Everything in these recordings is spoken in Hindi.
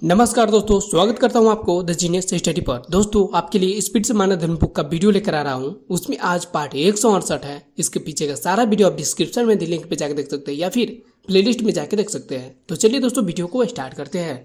नमस्कार दोस्तों, स्वागत करता हूं आपको द जीनियस स्टडी पर। दोस्तों, आपके लिए स्पीड से माना धर्म बुक का वीडियो लेकर आ रहा हूं। उसमें आज पार्ट 168 है। इसके पीछे का सारा वीडियो आप डिस्क्रिप्शन में दी लिंक पे जाकर देख सकते हैं या फिर प्लेलिस्ट में जाकर देख सकते हैं। तो चलिए दोस्तों, वीडियो को स्टार्ट करते हैं।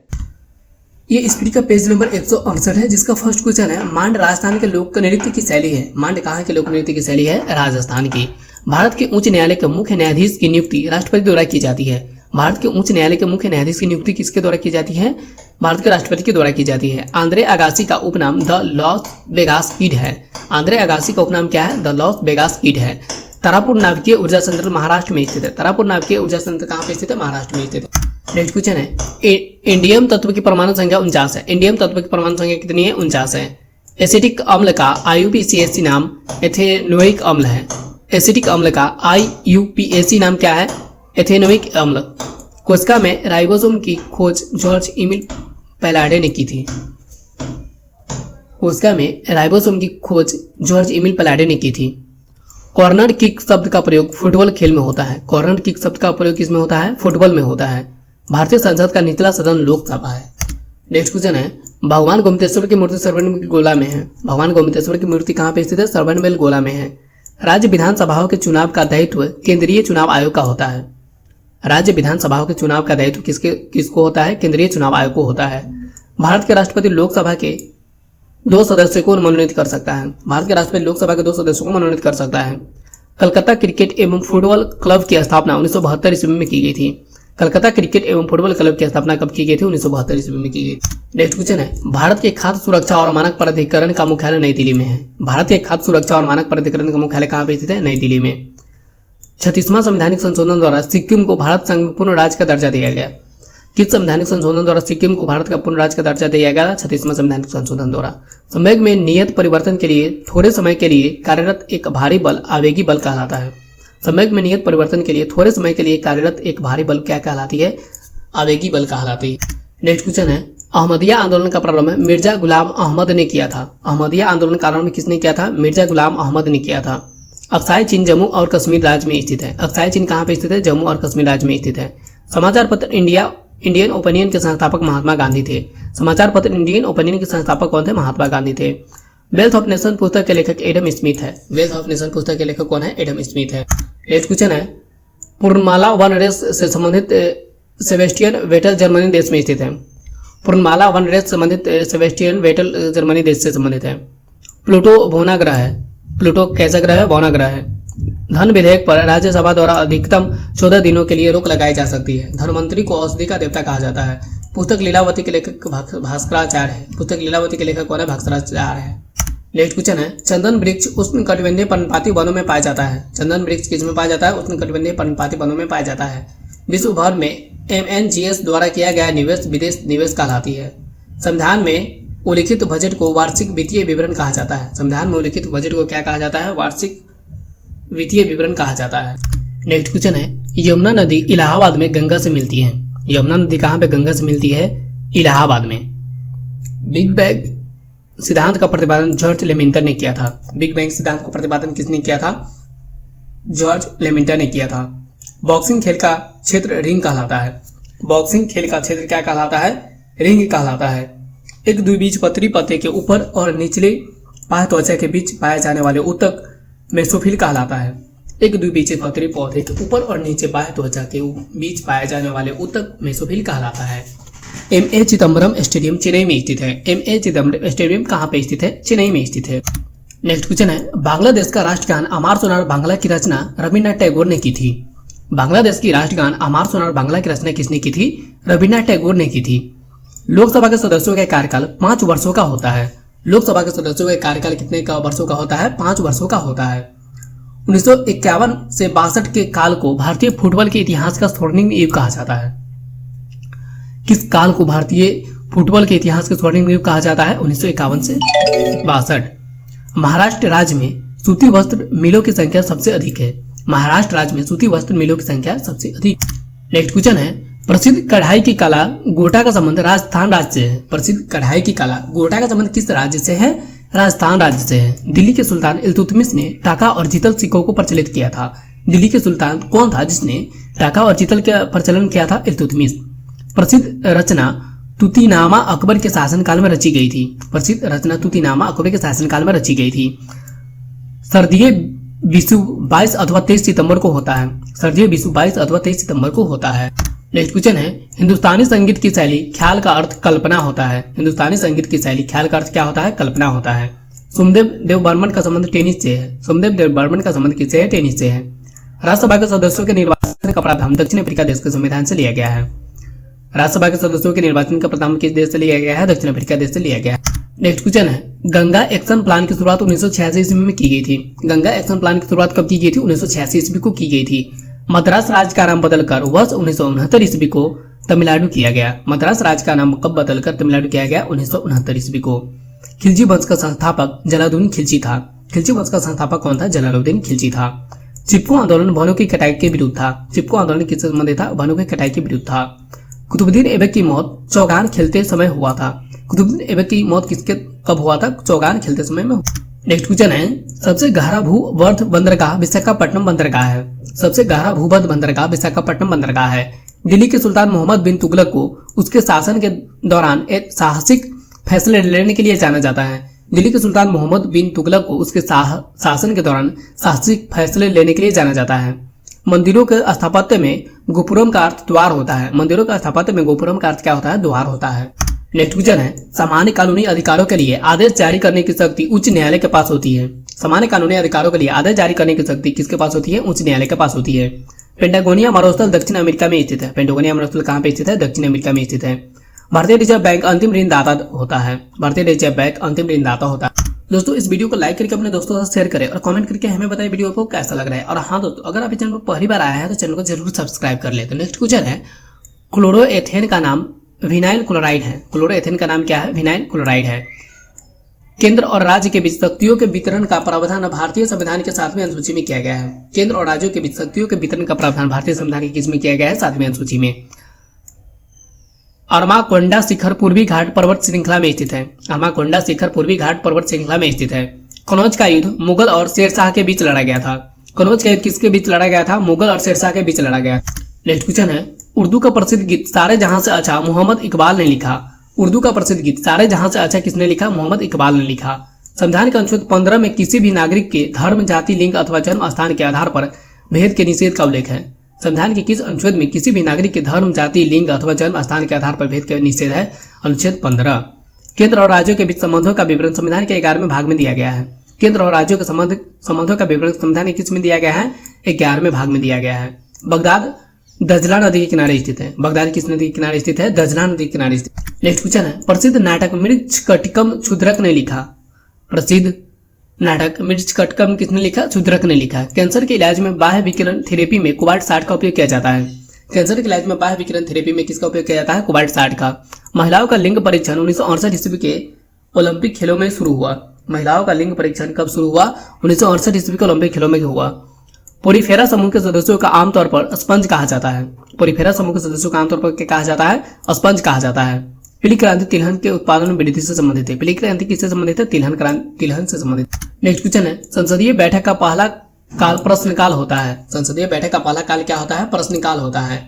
ये स्पीड का पेज नंबर 168 है, जिसका फर्स्ट क्वेश्चन है, मांड राजस्थान के लोक नृत्य की शैली है। मांड कहाँ के लोक नृत्य की शैली है? राजस्थान की। भारत के उच्च न्यायालय के मुख्य न्यायाधीश की नियुक्ति राष्ट्रपति द्वारा की जाती है। भारत के उच्च न्यायालय के मुख्य न्यायाधीश की नियुक्ति किसके द्वारा की जाती है? भारत के राष्ट्रपति के द्वारा की जाती है। आंद्रे अगासी का उपनाम द लॉस वेगास किड है। आंद्रे अगासी का उपनाम क्या है? द लॉस वेगास किड है। तारापुर नाभिकीय ऊर्जा संयंत्र महाराष्ट्र में स्थित है। तारापुर नाभिकीय ऊर्जा संयंत्र कहाँ पे स्थित है? महाराष्ट्र में स्थित है। नेक्स्ट क्वेश्चन है, इंडियम तत्व की परमाणु संख्या 49 है। इंडियम तत्व की परमाणु संख्या कितनी है? 49 है। एसिटिक अम्ल का IUPAC नाम एथेनोइक अम्ल है। एसिटिक अम्ल का IUPAC नाम क्या है? एथेनोइक अम्ल। कोशिका में राइबोसोम की खोज जॉर्ज एमिल पैलाडे ने की थी। कोशिका में राइबोसोम की खोज जॉर्ज एमिल पैलाडे ने की थी। कॉर्नर किक शब्द का प्रयोग फुटबॉल खेल में होता है। कॉर्नर किक शब्द का प्रयोग किसमें होता है? फुटबॉल में होता है। भारतीय संसद का निचला सदन लोकसभा है। नेक्स्ट क्वेश्चन है, भगवान गोमतेश्वर की मूर्ति सरवनबेल गोला में है। भगवान गोमतेश्वर की मूर्ति कहाँ पे स्थित है? सरवनबेल गोला में है। राज्य विधानसभाओं के चुनाव का दायित्व केंद्रीय चुनाव आयोग का होता है। राज्य विधानसभाओं के चुनाव का दायित्व किसको होता है? केंद्रीय चुनाव आयोग को होता है। भारत के राष्ट्रपति लोकसभा के 2 सदस्यों को मनोनीत कर सकता है। भारत के राष्ट्रपति लोकसभा के 2 सदस्यों को मनोनीत कर सकता है। कलकत्ता क्रिकेट एवं फुटबॉल क्लब की स्थापना 1972 ईस्वी में की गई थी। कलकत्ता क्रिकेट एवं फुटबॉल क्लब की स्थापना कब की गई थी? 1972 ईस्वी में की गई। नेक्स्ट क्वेश्चन है, भारत के खाद्य सुरक्षा और मानक प्राधिकरण का मुख्यालय नई दिल्ली में है। भारत के खाद्य सुरक्षा और मानक प्राधिकरण का मुख्यालय कहाँ पे स्थित है? नई दिल्ली में। 36वां संवैधानिक संशोधन द्वारा सिक्किम को भारत संघ में पूर्ण राज्य का दर्जा दिया गया। किस संवैधानिक संशोधन द्वारा सिक्किम को भारत का पूर्ण राज्य का दर्जा दिया गया? 36वां संवैधानिक संशोधन द्वारा। संवेग में नियत परिवर्तन के लिए थोड़े समय के लिए कार्यरत एक भारी बल आवेगी बल कहलाता है। संवेग में नियत परिवर्तन के लिए थोड़े समय के लिए कार्यरत एक भारी बल क्या कहलाती है? आवेगी बल कहलाती है। नेक्स्ट क्वेश्चन है, अहमदिया आंदोलन का प्रारंभ मिर्जा गुलाम अहमद ने किया था। अहमदिया आंदोलन का प्रारंभ किसने किया था? मिर्जा गुलाम अहमद ने किया था। अक्साई चीन जम्मू और कश्मीर राज्य में स्थित है। अक्साई चीन कहाँ पे स्थित है? जम्मू और कश्मीर राज्य में स्थित है। समाचार पत्र इंडियन ओपिनियन के संस्थापक महात्मा गांधी थे। समाचार पत्र इंडियन ओपिनियन के संस्थापक कौन थे? महात्मा गांधी थे। वेल्थ ऑफ नेशन पुस्तक के लेखक एडम स्मिथ है। वेल्थ ऑफ नेशन पुस्तक के लेखक कौन है? एडम स्मिथ है। नेक्स्ट क्वेश्चन है, पूर्णमाला वन रेस से संबंधित सेबेस्टियन वेटल जर्मनी देश में स्थित है। पूर्णमाला वन रेस से संबंधित सेबेस्टियन वेटल जर्मनी देश से संबंधित है। प्लूटो भौना ग्रह है। प्लूटो कैसा ग्रह है? भौना ग्रह है। धन विधेयक पर राज्यसभा द्वारा अधिकतम 14 दिनों के लिए रोक लगाई जा सकती है। धनवंतरी को औषधि का देवता कहा जाता है। पुस्तक लीलावती के लेखक भास्कराचार्य है। पुस्तक लीलावती के लेखक कौन है? भास्कराचार्य है। नेक्स्ट क्वेश्चन है, चंदन वृक्ष उष्णकटिबंधीय पर्णपाती वनों में पाया जाता है। चंदन वृक्ष किसमें पाया जाता है? उष्णकटिबंधीय पर्णपाती वनों में पाया जाता है। विश्व भर में MNGS द्वारा किया गया निवेश विदेश निवेश कहलाती है। संविधान में उल्लिखित बजट को वार्षिक वित्तीय विवरण कहा जाता है। संविधान में उल्लिखित बजट को क्या कहा जाता है? वार्षिक वित्तीय विवरण कहा जाता है। नेक्स्ट क्वेश्चन है, यमुना नदी इलाहाबाद में गंगा से मिलती है। यमुना नदी कहाँ पे गंगा से मिलती है? इलाहाबाद में। बिग बैंग सिद्धांत का प्रतिपादन जॉर्ज लेमिंटर ने किया था। बिग बैंग सिद्धांत का प्रतिपादन किसने किया था? जॉर्ज लेमिंटर ने किया था। बॉक्सिंग खेल का क्षेत्र रिंग कहलाता है। बॉक्सिंग खेल का क्षेत्र क्या कहलाता है? रिंग कहलाता है। एक द्विबीजपत्री पत्ते के ऊपर और निचले बाह्य त्वचा के बीच पाए जाने वाले ऊतक मेसोफिल कहलाता है। एक द्विबीजपत्री पौधे के ऊपर और नीचे बाह्य त्वचा के बीच पाए जाने वाले ऊतक मेसोफिल कहलाता है। MA चिदम्बरम स्टेडियम चेन्नई में स्थित है। MA चिदम्बरम स्टेडियम कहाँ पे स्थित है? चेन्नई में स्थित है। नेक्स्ट क्वेश्चन है, बांग्लादेश का राष्ट्रगान अमार सोनार बांग्ला की रचना रविन्द्रनाथ टैगोर ने की थी। बांग्लादेश की राष्ट्रगान अमार सोनार बांग्ला की रचना किसने की थी? रविन्द्रनाथ टैगोर ने की थी। लोकसभा के सदस्यों का कार्यकाल 5 वर्षों का होता है। लोकसभा के सदस्यों का कार्यकाल कितने वर्षों का होता है? 5 वर्षों का होता है। 1951 से 62 के काल को भारतीय फुटबॉल के इतिहास का स्वर्णिम युग कहा जाता है। किस काल को भारतीय फुटबॉल के इतिहास का स्वर्णिम युग कहा जाता है? 1951 से 62। महाराष्ट्र राज्य में सूती वस्त्र मिलों की संख्या सबसे अधिक है। महाराष्ट्र राज्य में सूती वस्त्र मिलों की संख्या सबसे अधिक। नेक्स्ट क्वेश्चन है, प्रसिद्ध कढ़ाई की कला गोटा का संबंध राजस्थान राज्य से है। प्रसिद्ध कढ़ाई की कला गोटा का संबंध किस राज्य से है? राजस्थान राज्य से है। दिल्ली के सुल्तान इल्तुतमिश ने टाका और जीतल सिक्कों को प्रचलित किया था। दिल्ली के सुल्तान कौन था जिसने टाका और जीतल का प्रचलन किया था? इल्तुतमिश। प्रसिद्ध रचना तुतीनामा अकबर के शासनकाल में रची गई थी। प्रसिद्ध रचना तुतीनामा अकबर के शासनकाल में रची गई थी। सर्दीय विषु 22 अथवा 23 सितंबर को होता है। सर्दीय विषु 22 अथवा 23 सितंबर को होता है। नेक्स्ट क्वेश्चन है, हिंदुस्तानी संगीत की शैली ख्याल का अर्थ कल्पना होता है। हिंदुस्तानी संगीत की शैली ख्याल का अर्थ क्या होता है? कल्पना होता है। सोमदेव देवबर्मन का संबंध टेनिस से है। सोमदेव देवबर्मन का संबंध किससे है? टेनिस से है। राज्यसभा के सदस्यों के निर्वाचन का प्रावधान दक्षिण अफ्रीका देश के संविधान से लिया गया है। राज्यसभा के सदस्यों के निर्वाचन का प्रावधान किस देश से लिया गया है? दक्षिण अफ्रीका देश से लिया गया है। नेक्स्ट क्वेश्चन है, गंगा एक्शन प्लान की शुरुआत 1986 ईस्वी में की गई थी। गंगा एक्शन प्लान की शुरुआत कब की गई थी? 1986 ईस्वी को की गई थी। मद्रास राज्य का नाम बदलकर वर्ष 1969 ईस्वी को तमिलनाडु किया गया। मद्रास राज्य का नाम कब बदलकर तमिलनाडु किया गया? 1969 ईस्वी को। खिलजी वंश का संस्थापक जलालुद्दीन खिलजी था। खिलजी वंश का संस्थापक कौन था? जलालुद्दीन खिलजी था। चिपको आंदोलन वनों की कटाई के विरुद्ध था। चिपको आंदोलन किससे संबंधित था? वनों की कटाई के विरुद्ध था। कुतुबुद्दीन ऐबक की मौत चौगान खेलते समय हुआ था। कुतुबुद्दीन ऐबक की मौत किसके कब हुआ था? चौगान खेलते समय में। नेक्स्ट क्वेश्चन है, सबसे गहरा भूवर्ध बंदरगाह विशाखापट्टनम बंदरगाह है। सबसे गहरा भूवर्ध बंदरगाह विशाखापट्टनम बंदरगाह है। दिल्ली के सुल्तान मोहम्मद बिन तुगलक को उसके शासन के दौरान एक साहसिक फैसले लेने के लिए जाना जाता है। दिल्ली के सुल्तान मोहम्मद बिन तुगलक को उसके शासन के दौरान साहसिक फैसले लेने के लिए जाना जाता है। मंदिरों के स्थापत्य में गोपुरम का अर्थ द्वार होता है। मंदिरों का स्थापत्य में गोपुरम का अर्थ क्या होता है? द्वार होता है। नेक्स्ट क्वेश्चन है, सामान्य कानूनी अधिकारों के लिए आदेश जारी करने की शक्ति उच्च न्यायालय के पास होती है। सामान्य कानूनी अधिकारों के लिए आदेश जारी करने की शक्ति किसके पास होती है? उच्च न्यायालय के पास होती है। पेंटागोनिया मरुस्थल दक्षिण अमेरिका में स्थित है। पेंटागोनिया मरुस्थल कहाँ पे स्थित है? दक्षिण अमेरिका में स्थित है। भारतीय रिजर्व बैंक अंतिम ऋणदाता होता है। भारतीय रिजर्व बैंक अंतिम ऋणदाता होता है। दोस्तों, इस वीडियो को लाइक करके अपने दोस्तों के साथ शेयर करें और कमेंट करके हमें बताएं वीडियो आपको कैसा लग रहा है। और हाँ दोस्तों, अगर आप इस चैनल पर पहली बार आया है तो चैनल को जरूर सब्सक्राइब कर ले। तो नेक्स्ट क्वेश्चन है, क्लोरोएथेन का नाम विनाइल क्लोराइड है। क्लोरोएथेन का नाम क्या है? विनाइल क्लोराइड है। केंद्र और राज्य के बीच शक्तियों के वितरण का प्रावधान भारतीय संविधान के 7वीं अनुसूची में किया गया है। केंद्र और राज्यों के बीच शक्तियों के वितरण का प्रावधान भारतीय संविधान के किस में किया गया है? 7वीं अनुसूची में। अरमाकोंडा शिखर पूर्वी घाट पर्वत श्रृंखला में स्थित है। अरमाकोंडा शिखर पूर्वी घाट पर्वत श्रृंखला में स्थित है। कनौज का युद्ध मुगल और शेरशाह के बीच लड़ा गया था। कनौज का युद्ध किसके बीच लड़ा गया था? मुगल और शेरशाह के बीच लड़ा गया। नेक्स्ट क्वेश्चन है, उर्दू का प्रसिद्ध गीत सारे जहां से अच्छा मोहम्मद इकबाल ने लिखा। उर्दू का प्रसिद्ध गीत सारे जहां से अच्छा किसने लिखा? मोहम्मद इकबाल ने लिखा। संविधान के अनुच्छेद 15 में किसी भी नागरिक के धर्म, जाति, लिंग अथवा जन्म स्थान के आधार पर भेद के निषेध का उल्लेख है। संविधान के किस अनुच्छेद में किसी भी नागरिक के धर्म, जाति, लिंग अथवा जन्म स्थान के आधार पर भेद का निषेध है? अनुच्छेद 15। केंद्र और राज्यों के बीच संबंधों का विवरण संविधान के 11वें भाग में दिया गया है। केंद्र और राज्यों के संबंधों का विवरण संविधान के किस में दिया गया है? 11वें भाग में दिया गया है। बगदाद दजला नदी के किनारे स्थित है। बगदाद किस नदी के किनारे स्थित है? दजला नदी के किनारे स्थित। नेक्स्ट क्वेश्चन है, प्रसिद्ध नाटक मृच्छकटिकम क्षुद्रक ने लिखा। प्रसिद्ध नाटक मृच्छकटिकम किसने लिखा? क्षुद्रक ने लिखा। कैंसर के इलाज में बाह्य विकिरण थेरेपी में कोबाल्ट 60 का उपयोग किया जाता है। कैंसर के इलाज में बाह्य विकिरण थेरेपी में किसका उपयोग किया जाता है? कोबाल्ट 60 का। महिलाओं का लिंग परीक्षण 1968 ईस्वी के ओलंपिक खेलों में शुरू हुआ। महिलाओं का लिंग परीक्षण कब शुरू हुआ? 1968 ईस्वी के ओलंपिक खेलों में हुआ। पोरीफेरा समूह के सदस्यों का आमतौर पर स्पंज कहा जाता है। पोरीफेरा समूह के सदस्यों का आमतौर पर क्या कहा जाता है? स्पंज कहा जाता है। पीली क्रांति तिलहन के उत्पादन में वृद्धि से संबंधित है। पीली क्रांति किससे संबंधित है? तिलहन से संबंधित। नेक्स्ट क्वेश्चन है, संसदीय बैठक का पहला काल प्रश्नकाल होता है। संसदीय बैठक का पहला काल क्या होता है? प्रश्नकाल होता है।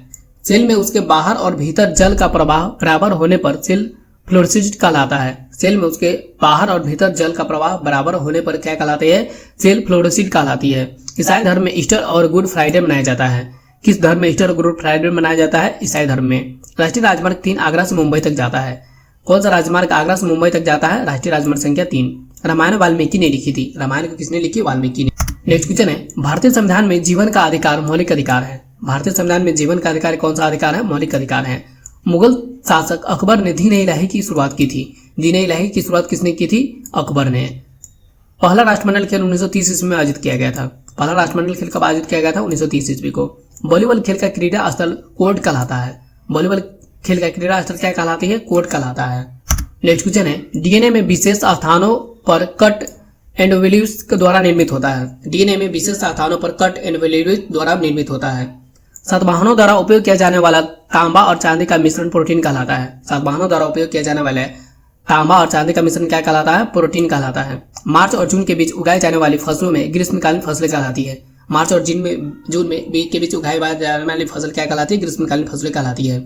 सेल में उसके बाहर और भीतर जल का प्रवाह बराबर होने पर सेल फ्लोरोसिस कहलाता है। सेल में उसके बाहर और भीतर जल का प्रवाह बराबर होने पर क्या कहलाती है? सेल फ्लोरोसिस कहलाती है। ईसाई धर्म में ईस्टर और गुड फ्राइडे मनाया जाता है। किस धर्म में ईस्टर और गुड फ्राइडे मनाया जाता है? ईसाई धर्म में। राष्ट्रीय राजमार्ग 3 आगरा से मुंबई तक जाता है। कौन सा राजमार्ग आगरा से मुंबई तक जाता है? राष्ट्रीय राजमार्ग संख्या 3। रामायण वाल्मीकि ने लिखी थी। रामायण को किसने लिखी? वाल्मीकि ने। नेक्स्ट क्वेश्चन है, भारतीय संविधान में जीवन का अधिकार मौलिक अधिकार है। भारतीय संविधान में जीवन का अधिकार कौन सा अधिकार है? मौलिक अधिकार है। मुगल शासक अकबर ने दीन इलाही की शुरुआत की थी। दीन इलाही की शुरुआत किसने की थी? अकबर ने। पहला राष्ट्रमंडल खेल 1930 ईस्वी में आयोजित किया गया था। पहला राष्ट्रमंडल खेल कब आयोजित किया गया था? 1930 ईस्वी को। वॉलीबॉल खेल का क्रीड़ा स्थल कोर्ट कहलाता है। वॉलीबॉल खेल का क्रीड़ा स्थल क्या कहलाती है? कोर्ट कहलाता है। नेक्स्ट क्वेश्चन है, डीएनए में विशेष स्थानों पर कट एंड वैल्यूज द्वारा निर्मित होता है। डीएनए में विशेष स्थानों पर कट एंड वैल्यूज द्वारा निर्मित होता है। सातवाहनों द्वारा उपयोग किया जाने वाला तांबा और चांदी का मिश्रण प्रोटीन कहलाता है। सातवाहनों द्वारा उपयोग किया जाने वाले तांबा और चांदी का मिश्रण क्या कहलाता है? प्रोटीन कहलाता है। मार्च और जून के बीच उगाई जाने वाली फसलों में ग्रीष्मकालीन फसलें कहलाती है। मार्च और जून में के बीच उगाई जाने वाली फसल क्या कहलाती है? ग्रीष्मकालीन फसलें कहलाती है।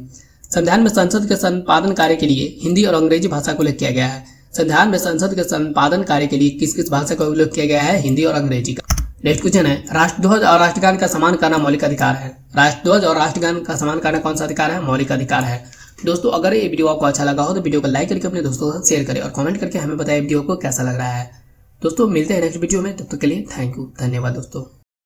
संविधान में संसद के संपादन कार्य के लिए हिंदी और अंग्रेजी भाषा का उल्लेख किया गया है। संविधान में संसद के संपादन कार्य के लिए किस किस भाषा का उल्लेख किया गया है? हिंदी और अंग्रेजी का। नेक्स्ट क्वेश्चन है, राष्ट्रध्वज और राष्ट्रगान का सम्मान करना मौलिक अधिकार है। राष्ट्रध्वज और राष्ट्रगान का सम्मान करना कौन सा अधिकार है? मौलिक अधिकार है। दोस्तों अगर ये वीडियो आपको अच्छा लगा हो तो वीडियो को लाइक करके अपने दोस्तों के साथ शेयर करें और कमेंट करके हमें बताएं वीडियो को कैसा लग रहा है। दोस्तों मिलते हैं नेक्स्ट वीडियो में, तब तक के लिए थैंक यू, धन्यवाद दोस्तों।